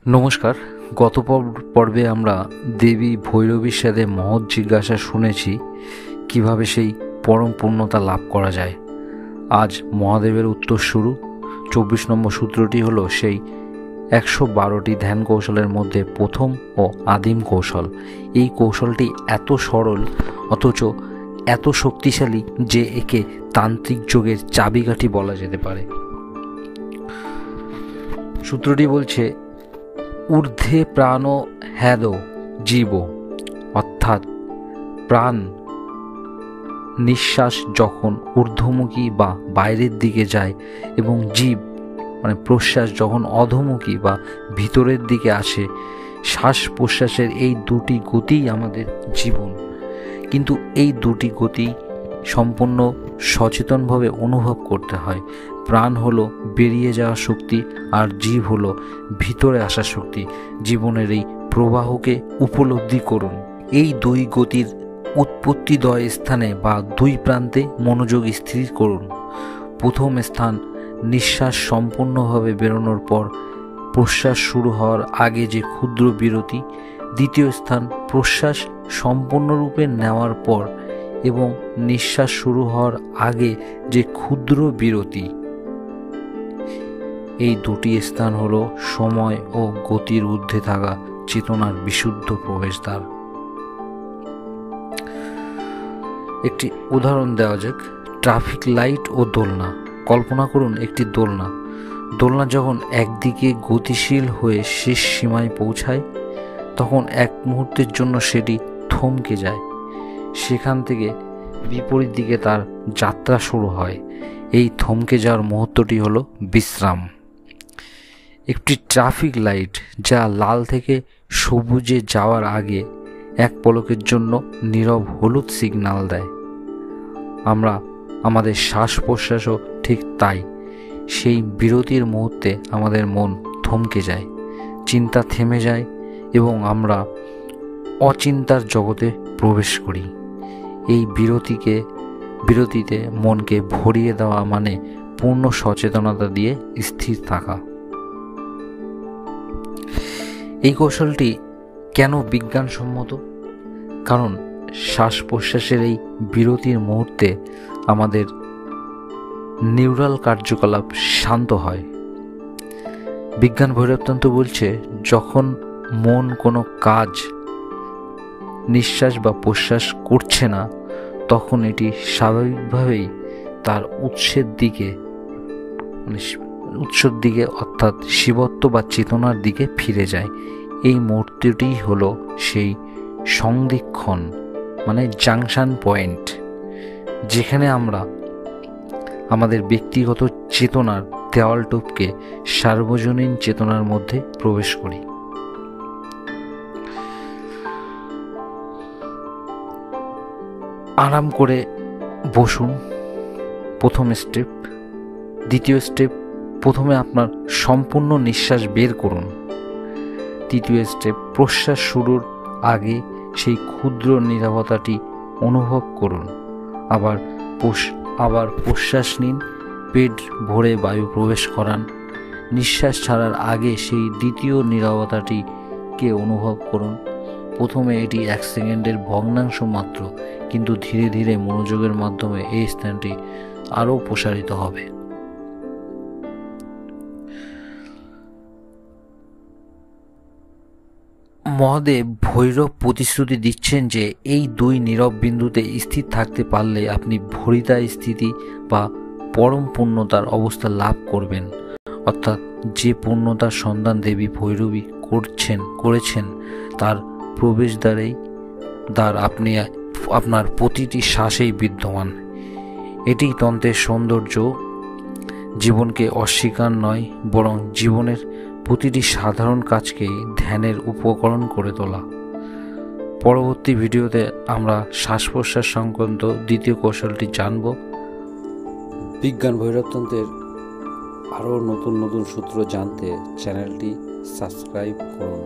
নমস্কার। গত পর্বে আমরা দেবী ভৈরবীর সাথে মহৎ জিজ্ঞাসা শুনেছি কিভাবে সেই পরম পূর্ণতা লাভ করা যায়। আজ মহাদেবের উত্তর শুরু। 24 নম্বর সূত্রটি হলো সেই 112টি ধ্যান কৌশলের মধ্যে প্রথম ও আদিম কৌশল। এই কৌশলটি এত সরল অথচ এত শক্তিশালী যে একে তান্ত্রিক যোগের চাবিকাঠি বলা যেতে পারে। সূত্রটি বলছে, ঊর্ধ্বে প্রাণ হ্যাদ জীব, অর্থাৎ প্রাণ নিঃশ্বাস যখন ঊর্ধ্বমুখী বা বাইরের দিকে যায় এবং জীব প্রশ্বাস যখন অধোমুখী বা ভিতরের দিকে আসে। শ্বাস প্রশ্বাসের এই দুটি গতিই আমাদের জীবন, কিন্তু এই দুটি গতি সম্পূর্ণ সচেতনভাবে অনুভব করতে হয়। প্রাণ হলো বেরিয়ে যাওয়া শক্তি আর জীব হলো ভিতরে আসা শক্তি। জীবনের এই প্রবাহকে উপলব্ধি করুন। এই দুই গতির উৎপত্তিদ্বয় স্থানে বা দুই প্রান্তে মনোযোগ স্থির করুন। প্রথম স্থান নিঃশ্বাস সম্পূর্ণভাবে বেরোনোর পর প্রশ্বাস শুরু হওয়ার আগে যে ক্ষুদ্র বিরতি। দ্বিতীয় স্থান প্রশ্বাস সম্পূর্ণরূপে নেওয়ার পর এবং নিঃশ্বাস শুরু হওয়ার আগে যে ক্ষুদ্র বিরতি। এই দুটি স্থান হলো সময় ও গতির ঊর্ধ্বে থাকা চেতনার বিশুদ্ধ প্রবেশদ্বার। একটি উদাহরণ দেওয়া যাক। ট্রাফিক লাইট ও দোলনা। কল্পনা করুন একটি দোলনা। দোলনা যখন একদিকে গতিশীল হয়ে শেষ সীমায় পৌঁছায় তখন এক মুহূর্তের জন্য সেটি থমকে যায়। সেখান থেকে বিপরীত দিকে তার যাত্রা শুরু হয়। এই থমকে যাওয়ার মুহূর্তটি হলো বিশ্রাম। একটি ট্রাফিক লাইট যা লাল থেকে সবুজে যাওয়ার আগে এক পলকের জন্য নীরব হলুদ সিগন্যাল দেয়। আমরা আমাদের শ্বাস প্রশ্বাসও ঠিক তাই। সেই বিরতির মুহূর্তে আমাদের মন থমকে যায়, চিন্তা থেমে যায় এবং আমরা অচিন্তার জগতে প্রবেশ করি। এই বিরতিতে মনকে ভরিয়ে দেওয়া মানে পূর্ণ সচেতনতা দিয়ে স্থির থাকা। এই কৌশলটি কেন বিজ্ঞানসম্মত? কারণ শ্বাস প্রশ্বাসের এই বিরতির মুহূর্তে আমাদের নিউরাল কার্যকলাপ শান্ত হয়। বিজ্ঞান ভৈরবতন্ত্র বলছে, যখন মন কোনো কাজ নিঃশ্বাস বা প্রশ্বাস করছে না তখন এটি স্বাভাবিকভাবেই তার উৎসের দিকে অর্থাৎ শিবত্ব বা চেতনার দিকে ফিরে যায়। এই মুহূর্তটি হলো সেই সংদিক্ষণ জাংশন পয়েন্ট, যেখানে আমরা আমাদের ব্যক্তিগত চেতনার দেওয়াল টপকে সার্বজনীন চেতনার মধ্যে প্রবেশ করি। আরাম করে বসুন, প্রথম স্টেপ। দ্বিতীয় স্টেপ, প্রথমে আপনার সম্পূর্ণ নিঃশ্বাস বের করুন। তৃতীয় স্টেপ, প্রশ্বাস শুরুর আগে সেই ক্ষুদ্র নীরবতাটি অনুভব করুন। আবার প্রশ্বাস নিন, পেট ভরে বায়ু প্রবেশ করান। নিঃশ্বাস ছাড়ার আগে সেই দ্বিতীয় নীরবতাটিকে অনুভব করুন। প্রথমে এটি 1 সেকেন্ডের ভগ্নাংশ মাত্র, কিন্তু ধীরে ধীরে মনোযোগের মাধ্যমে এই স্থানটি আরও প্রসারিত হবে। মহাদেব ভৈরব প্রতিশ্রুতি দিচ্ছেন যে এই দুই নীরব বিন্দুতে স্থির থাকতে পারলে আপনি ভরিতা স্থিতি বা পরম পূর্ণতার অবস্থা লাভ করবেন। অর্থাৎ যে পূর্ণতার সন্ধান দেবী ভৈরবী করেছেন তার প্রবেশদ্বার আপনি আপনার প্রতিটি শ্বাসেই বিদ্যমান। এটি তন্ত্রের সৌন্দর্য। জীবনকে অস্বীকার নয়, বরং জীবনের প্রতিটি সাধারণ কাজকেই ধ্যানের উপকরণ করে তোলা। পরবর্তী ভিডিওতে আমরা শ্বাস প্রশ্বাস সংক্রান্ত দ্বিতীয় কৌশলটি জানব। বিজ্ঞান ভৈরবতন্ত্রের আরও নতুন নতুন সূত্র জানতে চ্যানেলটি সাবস্ক্রাইব করুন।